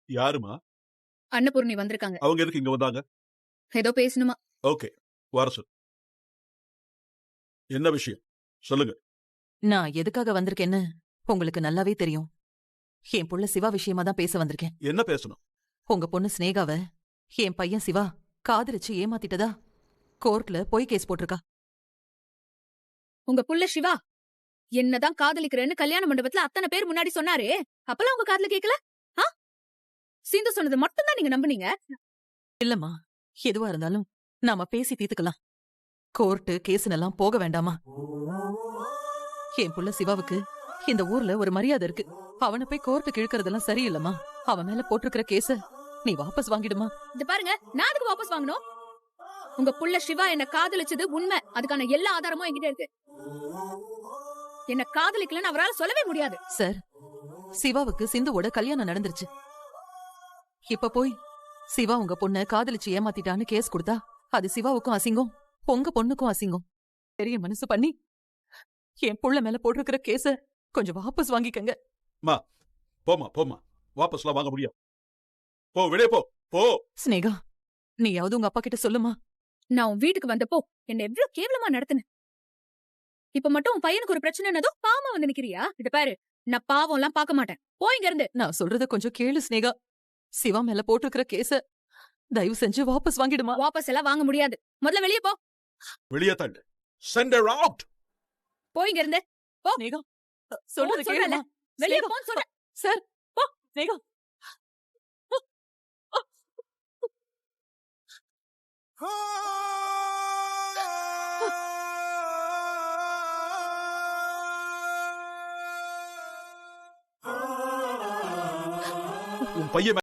யாருமா? அன்னபூர்ணி வந்திருக்காங்க. அவங்க எதுக்கு இங்க வந்தாங்க? ஏதோ பேசணுமா? ஓகே, வர சொல்லு. என்ன விஷயம் சொல்லுங்க. நான் எதுக்காக வந்திருக்கேன்னு உங்களுக்கு நல்லாவே தெரியும். என் புள்ள சிவா விஷயமா தான் பேச வந்திருக்கேன். என்ன பேசணும்? உங்க பொண்ணு ஸ்னேகாவ என் பையன் சிவா காதலிச்சு ஏமாத்திட்டதா கோர்ட்ல பொய் கேஸ் போட்டிருக்கா. உங்க புள்ள சிவா என்னதான் காதலிக்கிறேன்னு கல்யாண மண்டபத்துல அத்தனை பேர் முன்னாடி சொன்னாரே, அப்பெல்லாம் உங்க காதுல கேட்கல? சிந்து சொன்னது மட்டும் தான் நீங்க நம்புனீங்க. இல்லம்மா, எதுவா இருந்தாலும் நாம பேசி தீர்த்துக்கலாம். கோர்ட்டு கேஸ்னெல்லாம் போக வேண்டாமா? என் புள்ள சிவாவுக்கு இந்த ஊர்ல ஒரு மரியாதை இருக்கு. அவனை போய் கோர்ட்டுக்கு இழுக்கிறதெல்லாம் சரியில்லம்மா. அவன் மேல போட்டிருக்கிற கேஸ நீ வாபஸ் வாங்கிடுமா? இது பாருங்க, நான் அதுக்கு வாபஸ் வாங்கணும். உங்க புள்ள சிவா என்ன காதலிச்சது உண்மை. அதுக்கான எல்லா ஆதாரமும் என்கிட்ட இருக்கு. என்ன காதலிக்கலன்னு அவரால் சொல்லவே முடியாது. சார், சிவாவுக்கு சிந்துவோட கல்யாணம் நடந்துருச்சு. இப்ப போய் சிவா உங்க பொண்ண காதலிச்சு ஏமாத்திட்டான்னு கேஸ் கொடுத்தா அது சிவாவுக்கும் அசிங்கம், உங்க பொண்ணுக்கும் அசிங்கம். பெரிய மனசு பண்ணி என் புள்ள மேல போட்டிருக்கிற கேஸ கொஞ்சம் வாபஸ் வாங்கிக்கங்க. போமா போமா, வாபஸ்லாம் வாங்க முடியும். போ, வெளியே போ. போ. ஸ்னேகா, நீயாவது உங்க அப்பா கிட்ட சொல்லுமா. நான் உன் வீட்டுக்கு வந்தப்போ என்ன எவ்வளவு கேவலமா நடத்துன. இப்ப மட்டும் உன் பையனுக்கு ஒரு பிரச்சனைனதோ பாவம் வந்து நிக்கிறியா? இத பாரு, நான் பாவம் எல்லாம் பாக்க மாட்டேன். போயிங்க இருந்து. நான் சொல்றத கொஞ்சம் கேளு ஸ்னேகா. சிவா மேல போட்டிருக்கிற கேஸ தயவு செஞ்சு வாபஸ் வாங்கிடுமா. வாபஸ் எல்லாம் வாங்க முடியாது. முதல்ல வெளியே போ. வெளியே தள்ளு. Send her out. போயிங்க இருந்து. போ. ஸ்னேகா, சொல்றத சொல்லல. கேளுமா. வெளியே ஸ்னேகா, போன்னு சொல்றேன். சார், போ. ஸ்னேகா. உன் பையன்